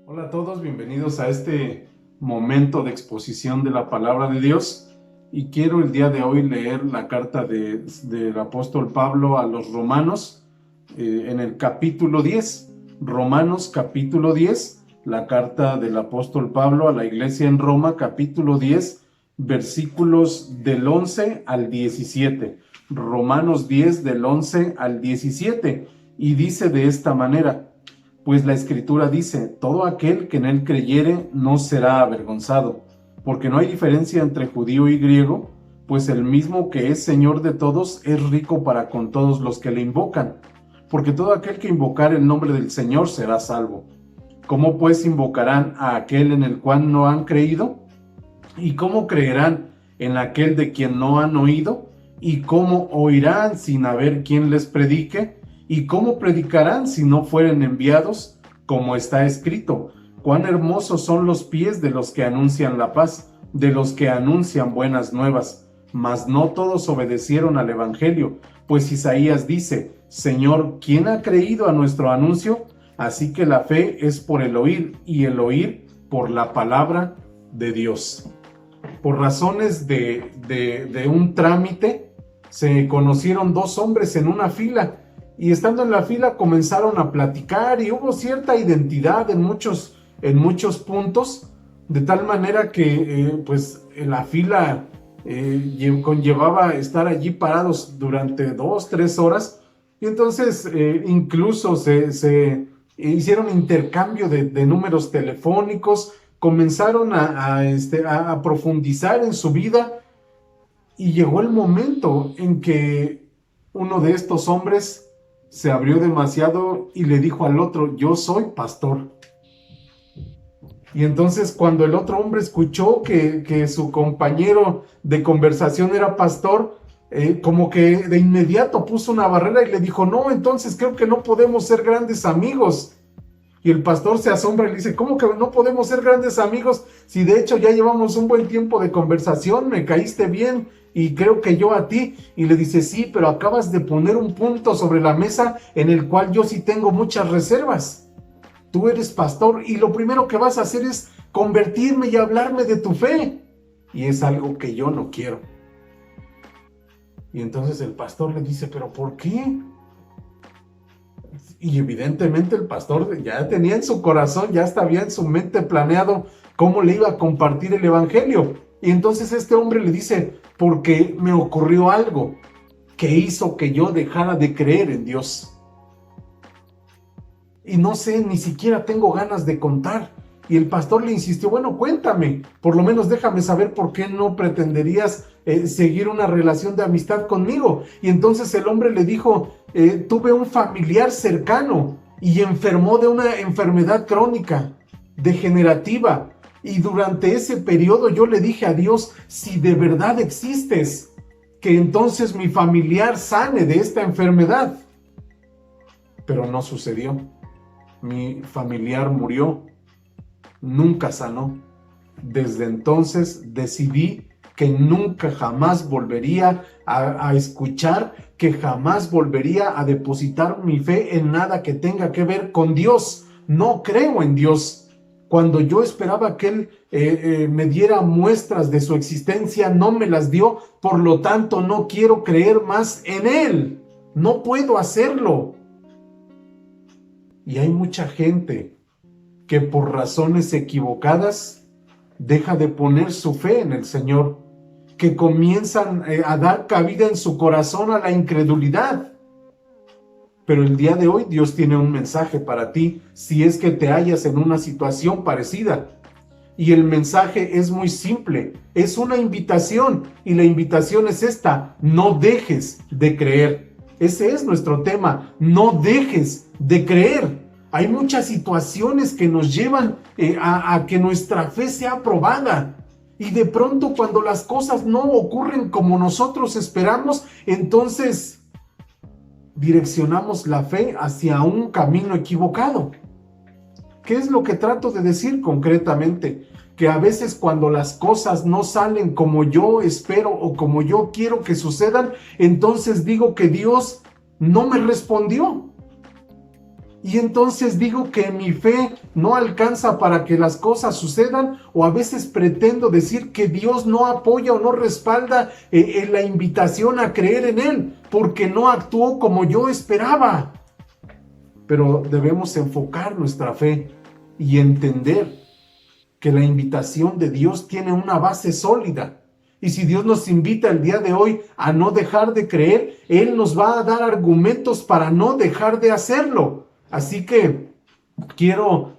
Hola a todos, bienvenidos a este momento de exposición de la palabra de Dios. Y quiero el día de hoy leer la carta del apóstol Pablo a los Romanos en el capítulo 10. Romanos capítulo 10, la carta del apóstol Pablo a la iglesia en Roma, capítulo 10, versículos del 11 al 17. Romanos 10 del 11 al 17. Y dice de esta manera: pues la Escritura dice, todo aquel que en él creyere no será avergonzado, porque no hay diferencia entre judío y griego, pues el mismo que es Señor de todos es rico para con todos los que le invocan, porque todo aquel que invocar el nombre del Señor será salvo. ¿Cómo pues invocarán a aquel en el cual no han creído? ¿Y cómo creerán en aquel de quien no han oído? ¿Y cómo oirán sin haber quien les predique? ¿Y cómo predicarán si no fueren enviados? Como está escrito: cuán hermosos son los pies de los que anuncian la paz, de los que anuncian buenas nuevas. Mas no todos obedecieron al evangelio, pues Isaías dice: Señor, ¿quién ha creído a nuestro anuncio? Así que la fe es por el oír, y el oír por la palabra de Dios. Por razones de un trámite, se conocieron dos hombres en una fila, y estando en la fila comenzaron a platicar y hubo cierta identidad en muchos puntos, de tal manera que pues en la fila conllevaba estar allí parados durante 2-3 horas, y entonces incluso se hicieron intercambio de números telefónicos, comenzaron a profundizar en su vida, y llegó el momento en que uno de estos hombres se abrió demasiado y le dijo al otro: yo soy pastor. Y entonces cuando el otro hombre escuchó que su compañero de conversación era pastor, como que de inmediato puso una barrera y le dijo: no, entonces creo que no podemos ser grandes amigos. Y el pastor se asombra y le dice: ¿cómo que no podemos ser grandes amigos? Si de hecho ya llevamos un buen tiempo de conversación, me caíste bien y creo que yo a ti. Y le dice: sí, pero acabas de poner un punto sobre la mesa en el cual yo sí tengo muchas reservas. Tú eres pastor y lo primero que vas a hacer es convertirme y hablarme de tu fe. Y es algo que yo no quiero. Y entonces el pastor le dice: ¿pero por qué? Y evidentemente el pastor ya tenía en su corazón, ya estaba en su mente planeado cómo le iba a compartir el evangelio. Y entonces este hombre le dice: porque me ocurrió algo que hizo que yo dejara de creer en Dios. Y no sé, ni siquiera tengo ganas de contar. Y el pastor le insistió: bueno, cuéntame, por lo menos déjame saber por qué no pretenderías seguir una relación de amistad conmigo. Y entonces el hombre le dijo: tuve un familiar cercano y enfermó de una enfermedad crónica, degenerativa. Y durante ese periodo yo le dije a Dios: si de verdad existes, que entonces mi familiar sane de esta enfermedad. Pero no sucedió. Mi familiar murió, nunca sanó. Desde entonces decidí que nunca jamás volvería a escuchar, que jamás volvería a depositar mi fe en nada que tenga que ver con Dios. No creo en Dios. Cuando yo esperaba que Él me diera muestras de su existencia, no me las dio, por lo tanto no quiero creer más en Él. No puedo hacerlo. Y hay mucha gente que por razones equivocadas deja de poner su fe en el Señor, que comienzan a dar cabida en su corazón a la incredulidad. Pero el día de hoy Dios tiene un mensaje para ti, si es que te hallas en una situación parecida. Y el mensaje es muy simple, es una invitación, y la invitación es esta: no dejes de creer. Ese es nuestro tema: no dejes de creer. Hay muchas situaciones que nos llevan a que nuestra fe sea probada. Y de pronto, cuando las cosas no ocurren como nosotros esperamos, entonces direccionamos la fe hacia un camino equivocado. ¿Qué es lo que trato de decir concretamente? Que a veces cuando las cosas no salen como yo espero o como yo quiero que sucedan, entonces digo que Dios no me respondió. Y entonces digo que mi fe no alcanza para que las cosas sucedan, o a veces pretendo decir que Dios no apoya o no respalda la invitación a creer en Él, porque no actuó como yo esperaba. Pero debemos enfocar nuestra fe y entender que la invitación de Dios tiene una base sólida. Y si Dios nos invita el día de hoy a no dejar de creer, Él nos va a dar argumentos para no dejar de hacerlo. Así que quiero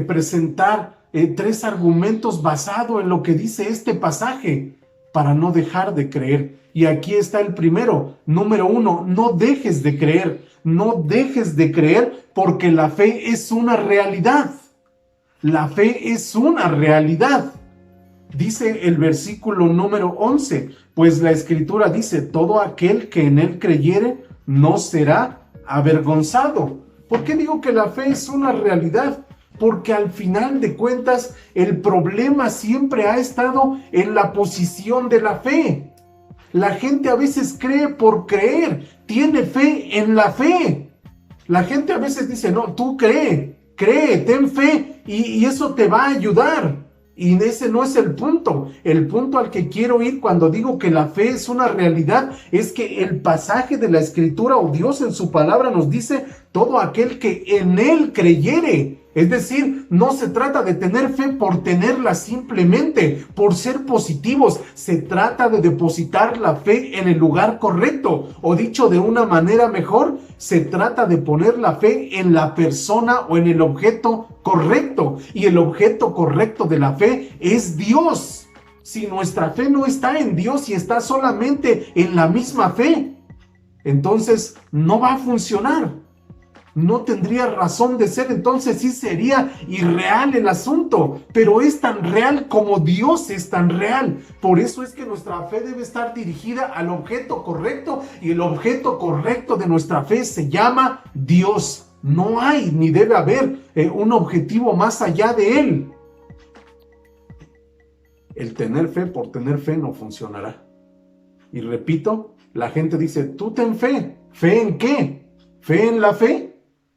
presentar 3 argumentos basados en lo que dice este pasaje para no dejar de creer. Y aquí está el primero. Número 1, no dejes de creer. No dejes de creer porque la fe es una realidad. La fe es una realidad. Dice el versículo número 11, pues la Escritura dice, todo aquel que en Él creyere no será avergonzado. ¿Por qué digo que la fe es una realidad? Porque al final de cuentas el problema siempre ha estado en la posición de la fe. La gente a veces cree por creer, tiene fe en la fe. La gente a veces dice, no, tú cree, ten fe y eso te va a ayudar. Y ese no es el punto. El punto al que quiero ir cuando digo que la fe es una realidad es que el pasaje de la Escritura o Dios en su palabra nos dice todo aquel que en Él creyere. Es decir, no se trata de tener fe por tenerla simplemente, por ser positivos. Se trata de depositar la fe en el lugar correcto. O dicho de una manera mejor, se trata de poner la fe en la persona o en el objeto correcto. Y el objeto correcto de la fe es Dios. Si nuestra fe no está en Dios y está solamente en la misma fe, entonces no va a funcionar. No tendría razón de ser, entonces sí sería irreal el asunto, pero es tan real como Dios es tan real. Por eso es que nuestra fe debe estar dirigida al objeto correcto, y el objeto correcto de nuestra fe se llama Dios. No hay ni debe haber un objetivo más allá de Él. El tener fe por tener fe no funcionará. Y repito, la gente dice, tú ten fe. ¿Fe en qué? ¿Fe en la fe?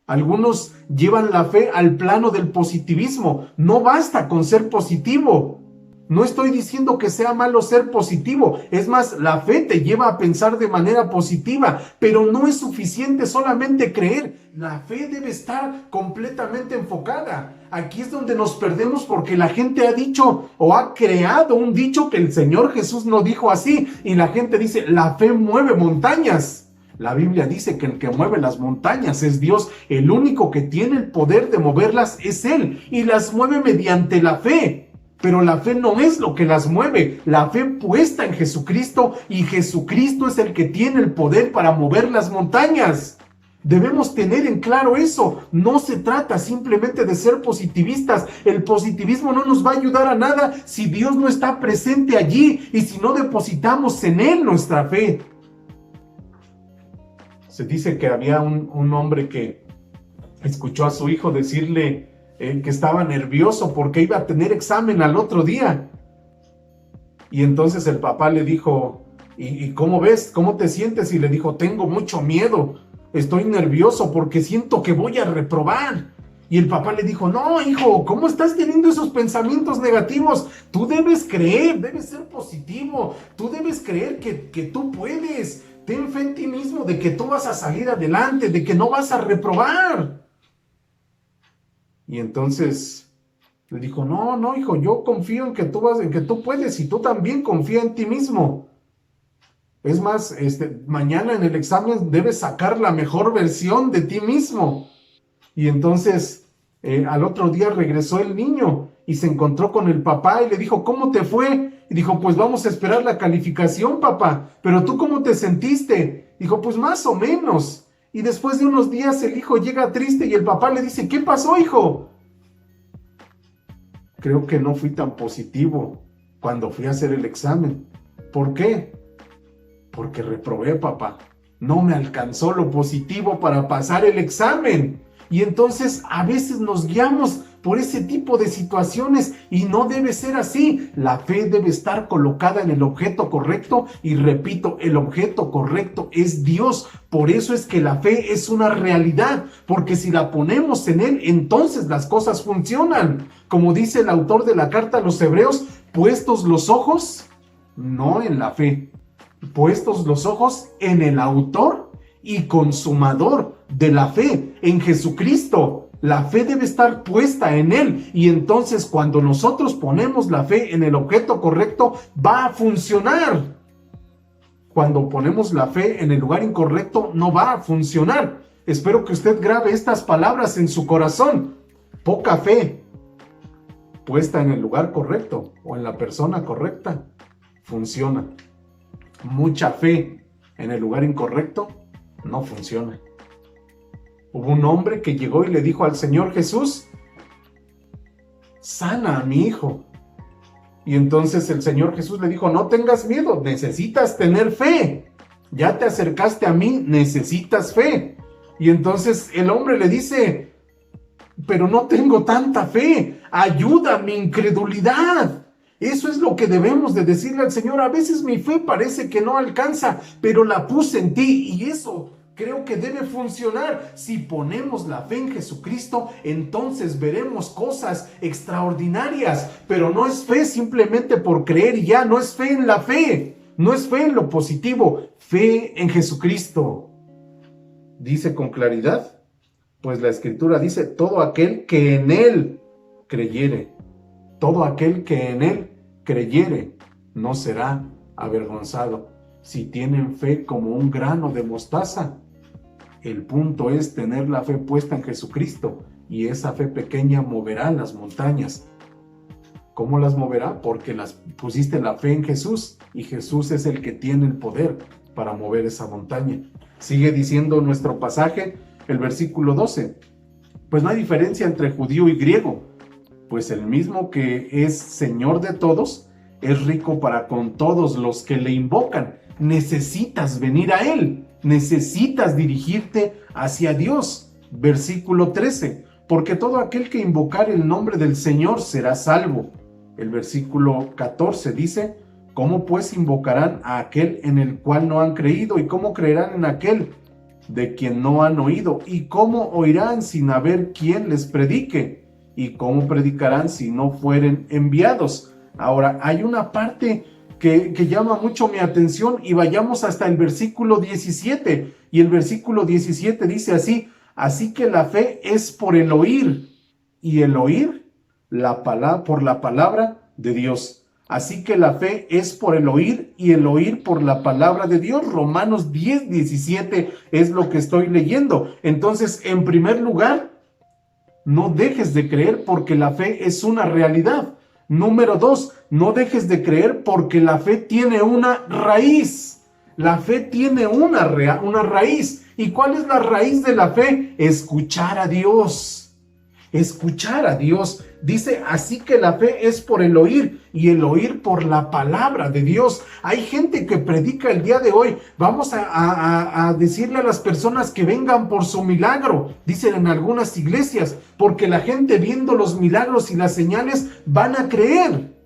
Algunos llevan la fe al plano del positivismo. No basta con ser positivo. No estoy diciendo que sea malo ser positivo. Es más, la fe te lleva a pensar de manera positiva, pero no es suficiente solamente creer. La fe debe estar completamente enfocada. Aquí es donde nos perdemos porque la gente ha dicho o ha creado un dicho que el Señor Jesús no dijo así. Y la gente dice, la fe mueve montañas. La Biblia dice que el que mueve las montañas es Dios. El único que tiene el poder de moverlas es Él. Y las mueve mediante la fe. Pero la fe no es lo que las mueve. La fe puesta en Jesucristo. Y Jesucristo es el que tiene el poder para mover las montañas. Debemos tener en claro eso. No se trata simplemente de ser positivistas. El positivismo no nos va a ayudar a nada si Dios no está presente allí y si no depositamos en Él nuestra fe. Se dice que había un hombre que escuchó a su hijo decirle que estaba nervioso porque iba a tener examen al otro día. Y entonces el papá le dijo, ¿y cómo ves? ¿Cómo te sientes? Y le dijo, tengo mucho miedo, estoy nervioso porque siento que voy a reprobar. Y el papá le dijo, no, hijo, ¿cómo estás teniendo esos pensamientos negativos? Tú debes creer, debes ser positivo, tú debes creer que tú puedes. Ten fe en ti mismo de que tú vas a salir adelante, de que no vas a reprobar. Y entonces le dijo, no, hijo, yo confío en que tú puedes y tú también confía en ti mismo. Es más, mañana en el examen debes sacar la mejor versión de ti mismo. Y entonces al otro día regresó el niño y se encontró con el papá y le dijo, ¿cómo te fue? Y dijo, pues vamos a esperar la calificación, papá. ¿Pero tú cómo te sentiste? Dijo, pues más o menos. Y después de unos días el hijo llega triste y el papá le dice, ¿qué pasó, hijo? Creo que no fui tan positivo cuando fui a hacer el examen. ¿Por qué? Porque reprobé, papá. No me alcanzó lo positivo para pasar el examen. Y entonces a veces nos guiamos por ese tipo de situaciones y no debe ser así. La fe debe estar colocada en el objeto correcto y repito, el objeto correcto es Dios. Por eso es que la fe es una realidad, porque si la ponemos en Él, entonces las cosas funcionan. Como dice el autor de la carta a los Hebreos, puestos los ojos no en la fe, puestos los ojos en el autor y consumador de la fe, en Jesucristo. La fe debe estar puesta en Él y entonces cuando nosotros ponemos la fe en el objeto correcto, va a funcionar. Cuando ponemos la fe en el lugar incorrecto, no va a funcionar. Espero que usted grabe estas palabras en su corazón. Poca fe puesta en el lugar correcto o en la persona correcta, funciona. Mucha fe en el lugar incorrecto no funciona. Hubo un hombre que llegó y le dijo al Señor Jesús: sana a mi hijo. Y entonces el Señor Jesús le dijo: no tengas miedo, necesitas tener fe. Ya te acercaste a mí, necesitas fe. Y entonces el hombre le dice: pero no tengo tanta fe, ayuda a mi incredulidad. Eso es lo que debemos de decirle al Señor. A veces mi fe parece que no alcanza, pero la puse en ti y eso creo que debe funcionar. Si ponemos la fe en Jesucristo, entonces veremos cosas extraordinarias, pero no es fe simplemente por creer y ya, no es fe en la fe, no es fe en lo positivo, fe en Jesucristo. Dice con claridad, pues la Escritura dice: todo aquel que en Él creyere, todo aquel que en Él creyere, no será avergonzado. Si tienen fe como un grano de mostaza, el punto es tener la fe puesta en Jesucristo y esa fe pequeña moverá las montañas. ¿Cómo las moverá? Porque las pusiste la fe en Jesús y Jesús es el que tiene el poder para mover esa montaña. Sigue diciendo nuestro pasaje, el versículo 12. Pues no hay diferencia entre judío y griego, pues el mismo que es Señor de todos es rico para con todos los que le invocan. Necesitas venir a Él, necesitas dirigirte hacia Dios. Versículo 13, porque todo aquel que invocar el nombre del Señor será salvo. El versículo 14 dice: ¿cómo pues invocarán a aquel en el cual no han creído? ¿Y cómo creerán en aquel de quien no han oído? ¿Y cómo oirán sin haber quien les predique? ¿Y cómo predicarán si no fueren enviados? Ahora, hay una parte que llama mucho mi atención y vayamos hasta el versículo 17. Y el versículo 17 dice así: así que la fe es por el oír, y el oír por la palabra de Dios. Así que la fe es por el oír y el oír por la palabra de Dios. Romanos 10:17 es lo que estoy leyendo. Entonces, en primer lugar, no dejes de creer porque la fe es una realidad. Número 2, no dejes de creer porque la fe tiene una raíz. La fe tiene una raíz. ¿Y cuál es la raíz de la fe? Escuchar a Dios. Escuchar a Dios. Dice, así que la fe es por el oír y el oír por la palabra de Dios. Hay gente que predica el día de hoy: vamos a decirle a las personas que vengan por su milagro, dicen en algunas iglesias, porque la gente viendo los milagros y las señales van a creer.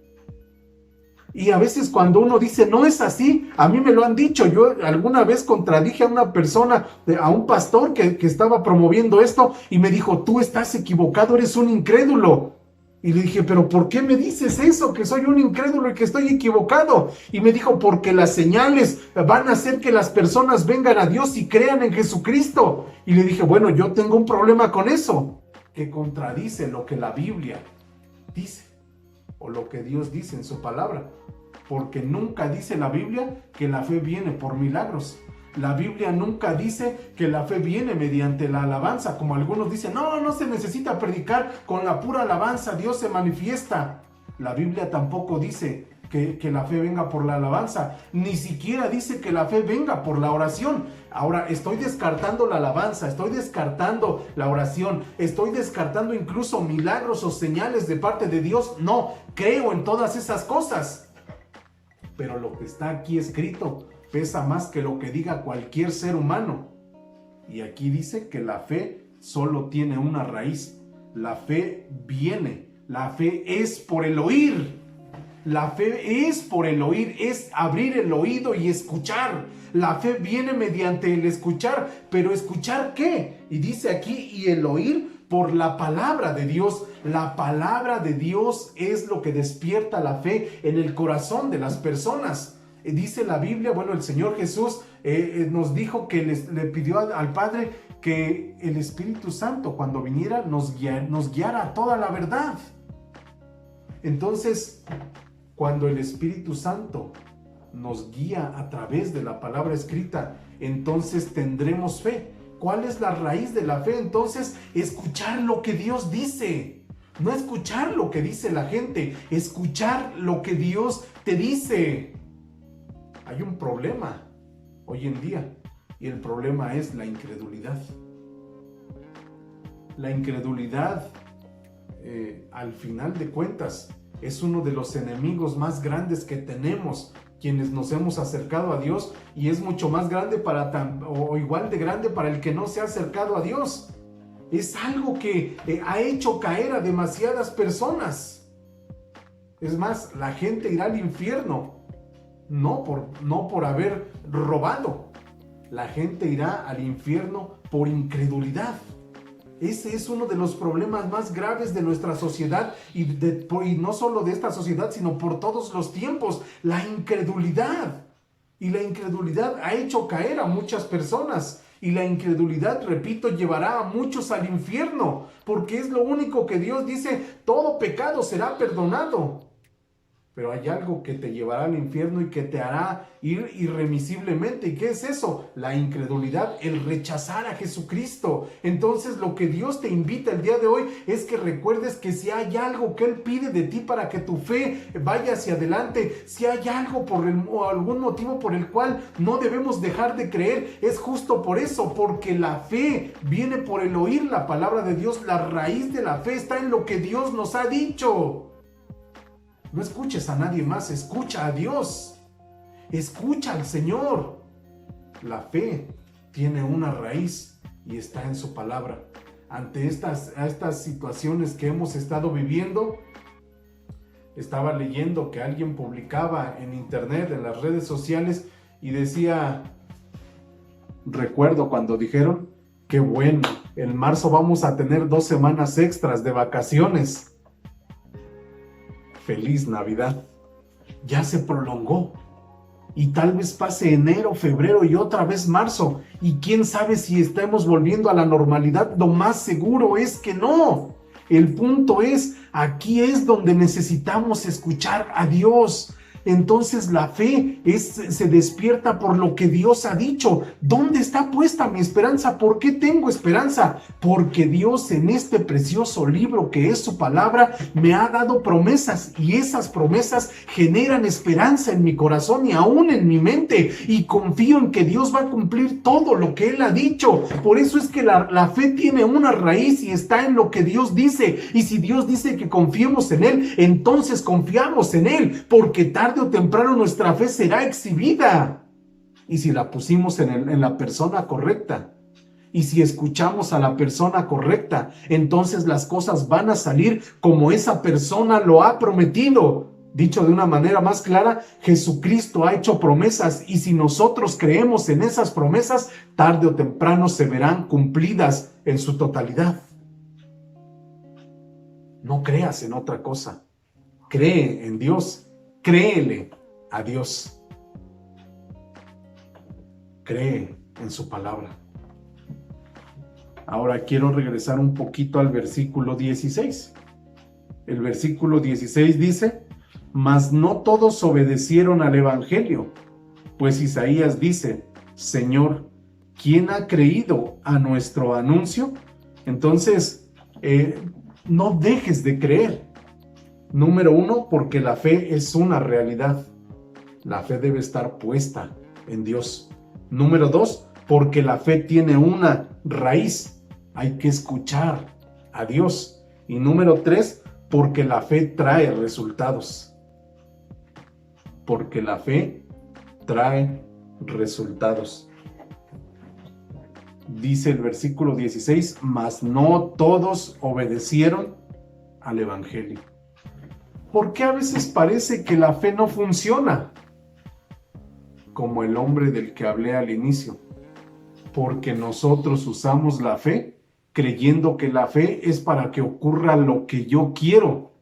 Y a veces cuando uno dice no es así, a mí me lo han dicho. Yo alguna vez contradije a una persona, a un pastor que estaba promoviendo esto, y me dijo: tú estás equivocado, eres un incrédulo. Y le dije: pero ¿por qué me dices eso? Que soy un incrédulo y que estoy equivocado. Y me dijo: porque las señales van a hacer que las personas vengan a Dios y crean en Jesucristo. Y le dije: bueno, yo tengo un problema con eso, que contradice lo que la Biblia dice, o lo que Dios dice en su palabra, porque nunca dice la Biblia que la fe viene por milagros. La Biblia nunca dice que la fe viene mediante la alabanza, como algunos dicen: no se necesita predicar, con la pura alabanza Dios se manifiesta. La Biblia tampoco dice que la fe venga por la alabanza, ni siquiera dice que la fe venga por la oración. Ahora, estoy descartando la alabanza, estoy descartando la oración, estoy descartando incluso milagros o señales de parte de Dios. No, creo en todas esas cosas. Pero lo que está aquí escrito pesa más que lo que diga cualquier ser humano. Y aquí dice que la fe solo tiene una raíz. La fe viene, la fe es por el oír. La fe es por el oír, es abrir el oído y escuchar. La fe viene mediante el escuchar, pero ¿escuchar qué? Y dice aquí, y el oír por la palabra de Dios. La palabra de Dios es lo que despierta la fe en el corazón de las personas. Dice la Biblia, bueno, el Señor Jesús nos dijo que le pidió al Padre que el Espíritu Santo, cuando viniera, nos guiara a toda la verdad. Entonces, cuando el Espíritu Santo nos guía a través de la palabra escrita, entonces tendremos fe. ¿Cuál es la raíz de la fe? Entonces, escuchar lo que Dios dice. No escuchar lo que dice la gente, escuchar lo que Dios te dice. Hay un problema hoy en día, y el problema es la incredulidad. La incredulidad, al final de cuentas, es uno de los enemigos más grandes que tenemos quienes nos hemos acercado a Dios, y es mucho más grande o igual de grande para el que no se ha acercado a Dios. Es algo que ha hecho caer a demasiadas personas. Es más, la gente irá al infierno no por haber robado. La gente irá al infierno por incredulidad. Ese es uno de los problemas más graves de nuestra sociedad y no solo de esta sociedad, sino por todos los tiempos, la incredulidad. Y la incredulidad ha hecho caer a muchas personas. Y la incredulidad, repito, llevará a muchos al infierno, porque es lo único que Dios dice: todo pecado será perdonado. Pero hay algo que te llevará al infierno y que te hará ir irremisiblemente. ¿Y qué es eso? La incredulidad, el rechazar a Jesucristo. Entonces, lo que Dios te invita el día de hoy es que recuerdes que si hay algo que Él pide de ti para que tu fe vaya hacia adelante, si hay algo o algún motivo por el cual no debemos dejar de creer, es justo por eso, porque la fe viene por el oír la palabra de Dios. La raíz de la fe está en lo que Dios nos ha dicho. No escuches a nadie más, escucha a Dios. Escucha al Señor. La fe tiene una raíz y está en su palabra. Ante estas situaciones que hemos estado viviendo, estaba leyendo que alguien publicaba en internet, en las redes sociales, y decía: recuerdo cuando dijeron que bueno, en marzo vamos a tener 2 semanas extras de vacaciones. Feliz Navidad. Ya se prolongó. Y tal vez pase enero, febrero y otra vez marzo. Y quién sabe si estamos volviendo a la normalidad. Lo más seguro es que no. El punto es, aquí es donde necesitamos escuchar a Dios. Entonces la fe se despierta por lo que Dios ha dicho. ¿Dónde está puesta mi esperanza? ¿Por qué tengo esperanza? Porque Dios, en este precioso libro que es su palabra, me ha dado promesas, y esas promesas generan esperanza en mi corazón y aún en mi mente, y confío en que Dios va a cumplir todo lo que Él ha dicho. Por eso es que la fe tiene una raíz y está en lo que Dios dice. Y si Dios dice que confiemos en Él, entonces confiamos en Él, porque tarde o temprano nuestra fe será exhibida. Y si la pusimos en la persona correcta, y si escuchamos a la persona correcta, entonces las cosas van a salir como esa persona lo ha prometido. Dicho de una manera más clara, Jesucristo ha hecho promesas, y si nosotros creemos en esas promesas, tarde o temprano se verán cumplidas en su totalidad. No creas en otra cosa. Cree en Dios. Créele a Dios. Cree en su palabra. Ahora quiero regresar un poquito al versículo 16. El versículo 16 dice: mas no todos obedecieron al evangelio, pues Isaías dice: Señor, ¿quién ha creído a nuestro anuncio? Entonces, no dejes de creer. Número 1, porque la fe es una realidad. La fe debe estar puesta en Dios. Número 2, porque la fe tiene una raíz. Hay que escuchar a Dios. Y número 3, porque la fe trae resultados. Porque la fe trae resultados. Dice el versículo 16, mas no todos obedecieron al Evangelio. ¿Por qué a veces parece que la fe no funciona? Como el hombre del que hablé al inicio. Porque nosotros usamos la fe creyendo que la fe es para que ocurra lo que yo quiero.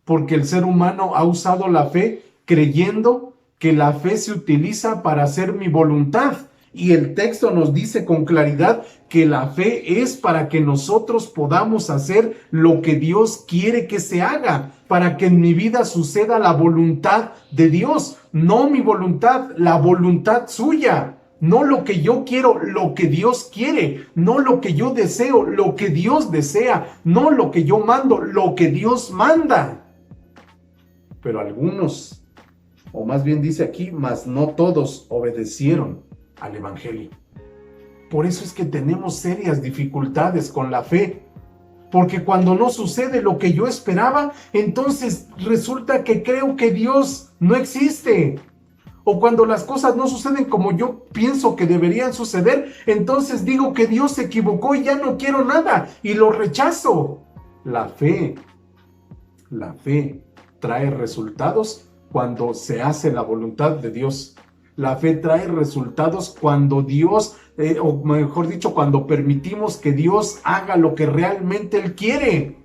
Porque el ser humano ha usado la fe creyendo que la fe se utiliza para hacer mi voluntad. Y el texto nos dice con claridad que la fe es para que nosotros podamos hacer lo que Dios quiere que se haga, para que en mi vida suceda la voluntad de Dios, no mi voluntad, la voluntad suya. No lo que yo quiero, lo que Dios quiere. No lo que yo deseo, lo que Dios desea. No lo que yo mando, lo que Dios manda. Pero algunos, o más bien dice aquí, mas no todos obedecieron al Evangelio. Por eso es que tenemos serias dificultades con la fe. Porque cuando no sucede lo que yo esperaba, entonces resulta que creo que Dios no existe. O cuando las cosas no suceden como yo pienso que deberían suceder, entonces digo que Dios se equivocó y ya no quiero nada y lo rechazo. La fe trae resultados cuando se hace la voluntad de Dios. La fe trae resultados cuando Dios, o mejor dicho, cuando permitimos que Dios haga lo que realmente Él quiere.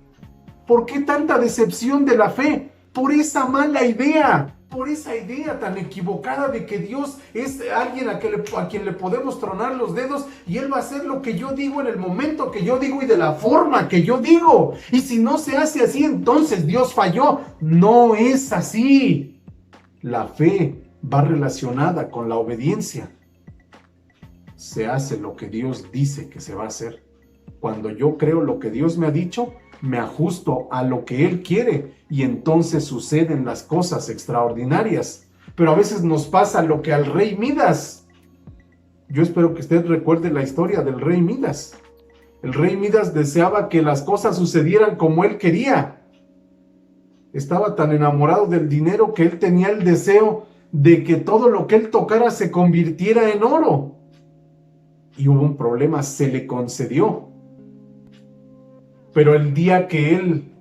¿Por qué tanta decepción de la fe? Por esa mala idea. Por esa idea tan equivocada de que Dios es alguien a quien le podemos tronar los dedos y Él va a hacer lo que yo digo en el momento que yo digo y de la forma que yo digo. Y si no se hace así, entonces Dios falló. No es así. La fe va relacionada con la obediencia. Se hace lo que Dios dice que se va a hacer. Cuando yo creo lo que Dios me ha dicho, me ajusto a lo que Él quiere y entonces suceden las cosas extraordinarias. Pero a veces nos pasa lo que al rey Midas. Yo espero que usted recuerde la historia del rey Midas. El rey Midas deseaba que las cosas sucedieran como él quería. Estaba tan enamorado del dinero que él tenía el deseo de que todo lo que él tocara se convirtiera en oro. Y hubo un problema, se le concedió. Pero el día que él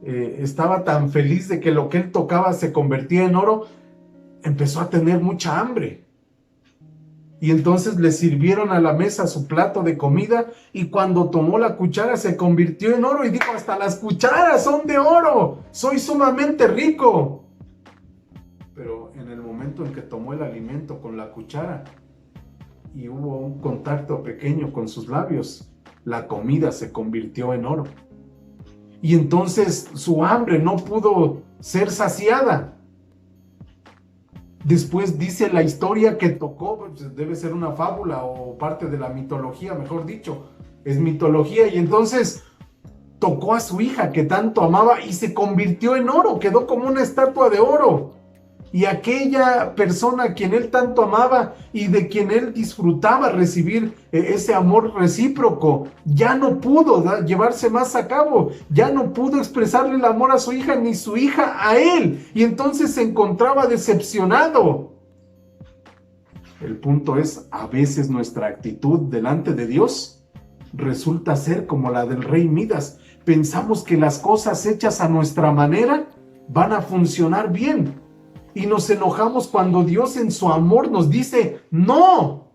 estaba tan feliz de que lo que él tocaba se convertía en oro, empezó a tener mucha hambre. Y entonces le sirvieron a la mesa su plato de comida y cuando tomó la cuchara se convirtió en oro y dijo, hasta las cucharas son de oro, soy sumamente rico. Pero en el momento en que tomó el alimento con la cuchara y hubo un contacto pequeño con sus labios, la comida se convirtió en oro. Y entonces su hambre no pudo ser saciada. Después dice la historia que tocó, pues debe ser una fábula o parte de la mitología, mejor dicho, es mitología, y entonces tocó a su hija que tanto amaba y se convirtió en oro, quedó como una estatua de oro. Y aquella persona a quien él tanto amaba y de quien él disfrutaba recibir ese amor recíproco, ya no pudo llevarse más a cabo, ya no pudo expresarle el amor a su hija ni su hija a él, y entonces se encontraba decepcionado. El punto es, a veces nuestra actitud delante de Dios resulta ser como la del rey Midas. Pensamos que las cosas hechas a nuestra manera van a funcionar bien. Y nos enojamos cuando Dios en su amor nos dice, no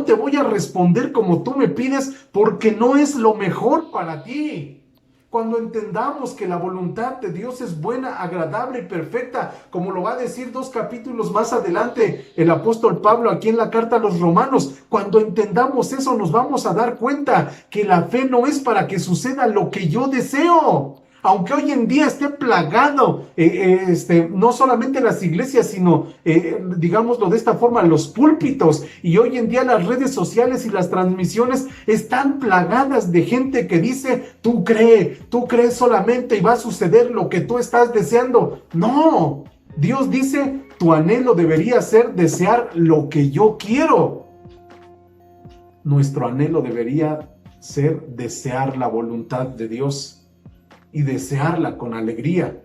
te voy a responder como tú me pides porque no es lo mejor para ti. Cuando entendamos que la voluntad de Dios es buena, agradable y perfecta, como lo va a decir 2 capítulos más adelante el apóstol Pablo aquí en la carta a los Romanos, cuando entendamos eso nos vamos a dar cuenta que la fe no es para que suceda lo que yo deseo. Aunque hoy en día esté plagado, no solamente las iglesias, sino, digámoslo de esta forma, los púlpitos, y hoy en día las redes sociales y las transmisiones están plagadas de gente que dice, tú crees solamente y va a suceder lo que tú estás deseando. No, Dios dice, tu anhelo debería ser desear lo que yo quiero. Nuestro anhelo debería ser desear la voluntad de Dios. Y desearla con alegría.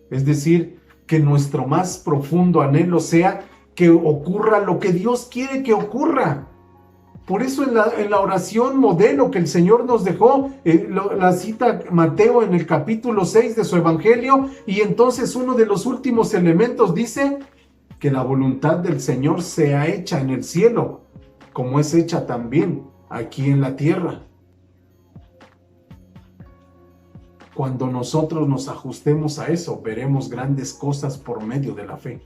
Es decir, que nuestro más profundo anhelo sea que ocurra lo que Dios quiere que ocurra. Por eso en la oración modelo que el Señor nos dejó, la cita Mateo en el capítulo 6 de su Evangelio, y entonces uno de los últimos elementos dice que la voluntad del Señor sea hecha en el cielo, como es hecha también aquí en la tierra. Cuando nosotros nos ajustemos a eso, veremos grandes cosas por medio de la fe.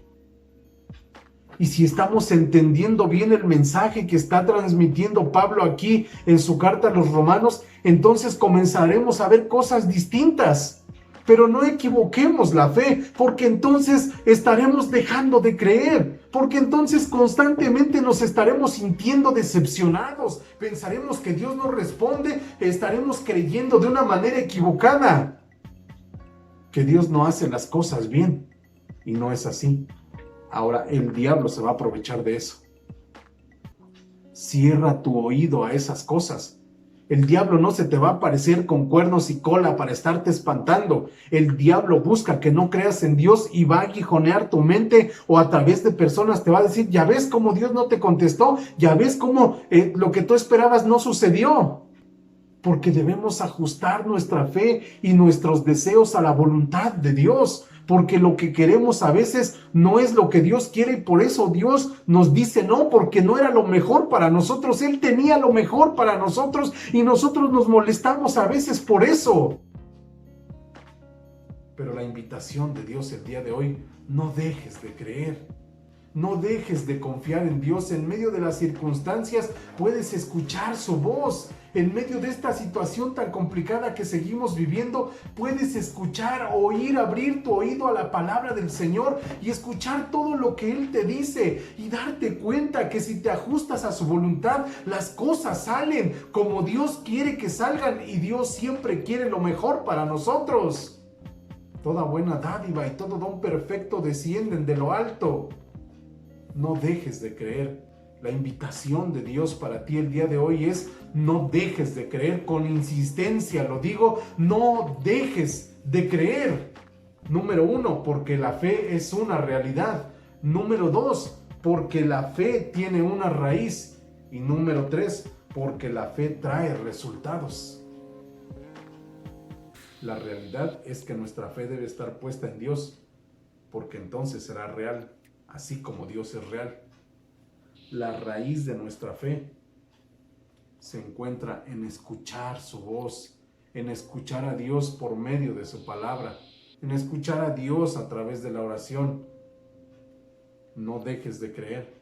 Y si estamos entendiendo bien el mensaje que está transmitiendo Pablo aquí en su carta a los romanos, entonces comenzaremos a ver cosas distintas. Pero no equivoquemos la fe, porque entonces estaremos dejando de creer, porque entonces constantemente nos estaremos sintiendo decepcionados, pensaremos que Dios no responde, estaremos creyendo de una manera equivocada, que Dios no hace las cosas bien, y no es así. Ahora el diablo se va a aprovechar de eso. Cierra tu oído a esas cosas. El diablo no se te va a aparecer con cuernos y cola para estarte espantando. El diablo busca que no creas en Dios y va a aguijonear tu mente, o a través de personas te va a decir, ya ves cómo Dios no te contestó, ya ves cómo lo que tú esperabas no sucedió. Porque debemos ajustar nuestra fe y nuestros deseos a la voluntad de Dios, porque lo que queremos a veces no es lo que Dios quiere, y por eso Dios nos dice no, porque no era lo mejor para nosotros. Él tenía lo mejor para nosotros y nosotros nos molestamos a veces por eso. Pero la invitación de Dios el día de hoy: no dejes de creer. No dejes de confiar en Dios. En medio de las circunstancias puedes escuchar su voz. En medio de esta situación tan complicada que seguimos viviendo, puedes escuchar, oír, abrir tu oído a la palabra del Señor y escuchar todo lo que Él te dice, y darte cuenta que si te ajustas a su voluntad, las cosas salen como Dios quiere que salgan, y Dios siempre quiere lo mejor para nosotros. Toda buena dádiva y todo don perfecto descienden de lo alto. No dejes de creer. La invitación de Dios para ti el día de hoy es: no dejes de creer. Con insistencia lo digo, no dejes de creer. Número 1, porque la fe es una realidad. Número 2, porque la fe tiene una raíz. Y número 3, porque la fe trae resultados. La realidad es que nuestra fe debe estar puesta en Dios, porque entonces será real, así como Dios es real. La raíz de nuestra fe se encuentra en escuchar su voz, en escuchar a Dios por medio de su palabra, en escuchar a Dios a través de la oración. No dejes de creer,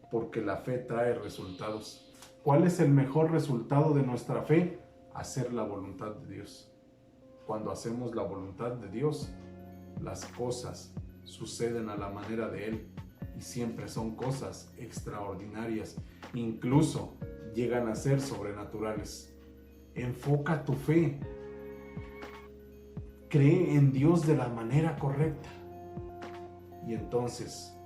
porque la fe trae resultados. ¿Cuál es el mejor resultado de nuestra fe? Hacer la voluntad de Dios. Cuando hacemos la voluntad de Dios, las cosas suceden a la manera de Él, y siempre son cosas extraordinarias, incluso llegan a ser sobrenaturales. Enfoca tu fe, cree en Dios de la manera correcta, y entonces,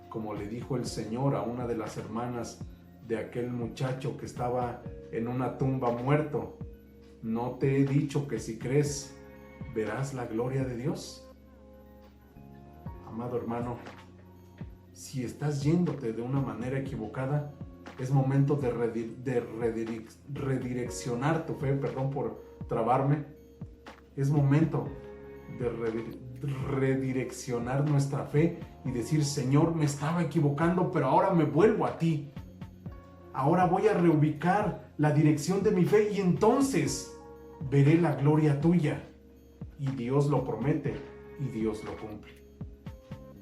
como le dijo el Señor a una de las hermanas de aquel muchacho que estaba en una tumba muerto: ¿no te he dicho que si crees verás la gloria de Dios? Amado hermano, si estás yéndote de una manera equivocada, es momento de redireccionar tu fe. Perdón por trabarme. Es momento de redireccionar nuestra fe y decir: Señor, me estaba equivocando, pero ahora me vuelvo a ti. Ahora voy a reubicar la dirección de mi fe, y entonces veré la gloria tuya. Y Dios lo promete y Dios lo cumple.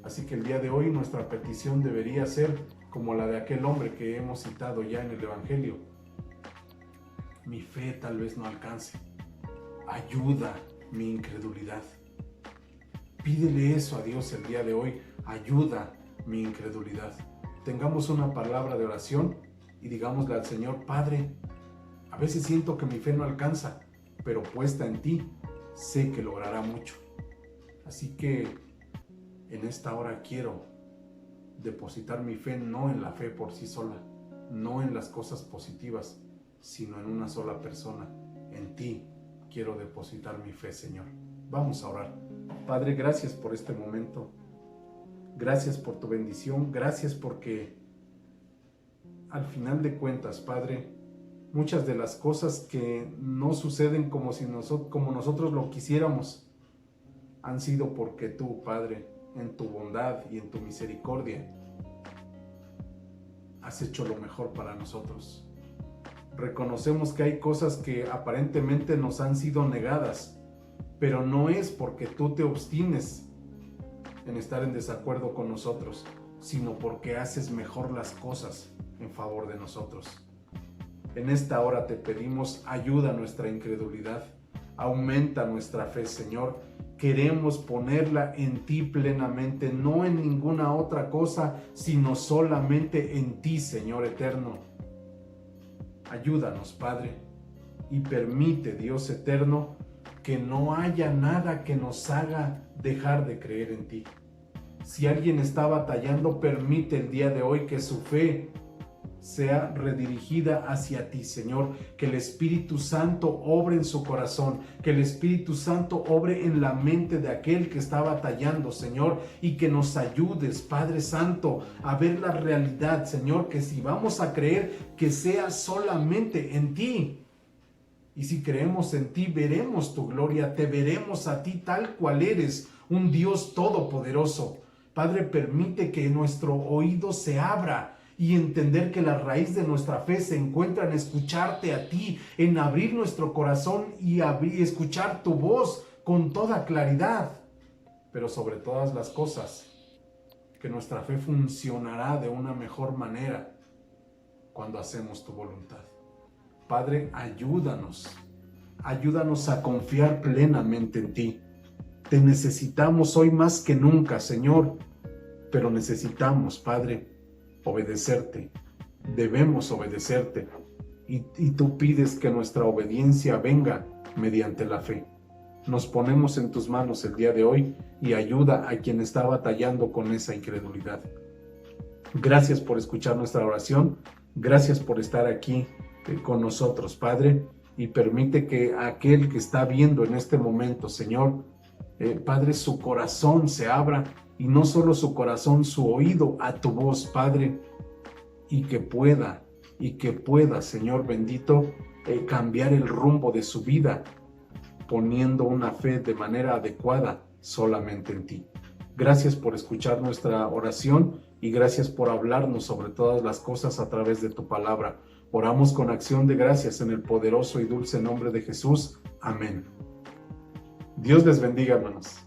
Así que el día de hoy nuestra petición debería ser como la de aquel hombre que hemos citado ya en el Evangelio: mi fe tal vez no alcance, ayuda mi incredulidad. Pídele eso a Dios el día de hoy: ayuda mi incredulidad. Tengamos una palabra de oración y digámosle al Señor: Padre, a veces siento que mi fe no alcanza, pero puesta en ti, sé que logrará mucho. Así que en esta hora quiero depositar mi fe no en la fe por sí sola, no en las cosas positivas, sino en una sola persona. En ti quiero depositar mi fe, Señor. Vamos a orar. Padre, gracias por este momento. Gracias por tu bendición. Gracias porque al final de cuentas, Padre, muchas de las cosas que no suceden como nosotros lo quisiéramos, han sido porque tú, Padre, en tu bondad y en tu misericordia, has hecho lo mejor para nosotros. Reconocemos que hay cosas que aparentemente nos han sido negadas, pero no es porque tú te obstines en estar en desacuerdo con nosotros, sino porque haces mejor las cosas en favor de nosotros. En esta hora te pedimos, ayuda a nuestra incredulidad, aumenta nuestra fe, Señor. Queremos ponerla en ti plenamente, no en ninguna otra cosa, sino solamente en ti, Señor eterno. Ayúdanos, Padre, y permite, Dios eterno, que no haya nada que nos haga dejar de creer en ti. Si alguien está batallando, permite el día de hoy que su fe sea redirigida hacia ti, Señor, que el Espíritu Santo obre en su corazón, que el Espíritu Santo obre en la mente de aquel que está batallando, Señor, y que nos ayudes, Padre Santo, a ver la realidad, Señor, que si vamos a creer, que sea solamente en ti. Y si creemos en ti, veremos tu gloria, te veremos a ti tal cual eres, un Dios todopoderoso. Padre, permite que nuestro oído se abra y entender que la raíz de nuestra fe se encuentra en escucharte a ti, en abrir nuestro corazón y escuchar tu voz con toda claridad. Pero sobre todas las cosas, que nuestra fe funcionará de una mejor manera cuando hacemos tu voluntad. Padre, ayúdanos a confiar plenamente en ti. Te necesitamos hoy más que nunca, Señor, pero necesitamos, Padre, obedecerte. Debemos obedecerte. Y tú pides que nuestra obediencia venga mediante la fe. Nos ponemos en tus manos el día de hoy y ayuda a quien está batallando con esa incredulidad. Gracias por escuchar nuestra oración. Gracias por estar aquí con nosotros, Padre, y permite que aquel que está viendo en este momento, Señor, Padre, su corazón se abra, y no solo su corazón, su oído a tu voz, Padre, y que pueda, Señor bendito, cambiar el rumbo de su vida, poniendo una fe de manera adecuada solamente en ti. Gracias por escuchar nuestra oración y gracias por hablarnos sobre todas las cosas a través de tu palabra. Oramos con acción de gracias en el poderoso y dulce nombre de Jesús. Amén. Dios les bendiga, hermanos.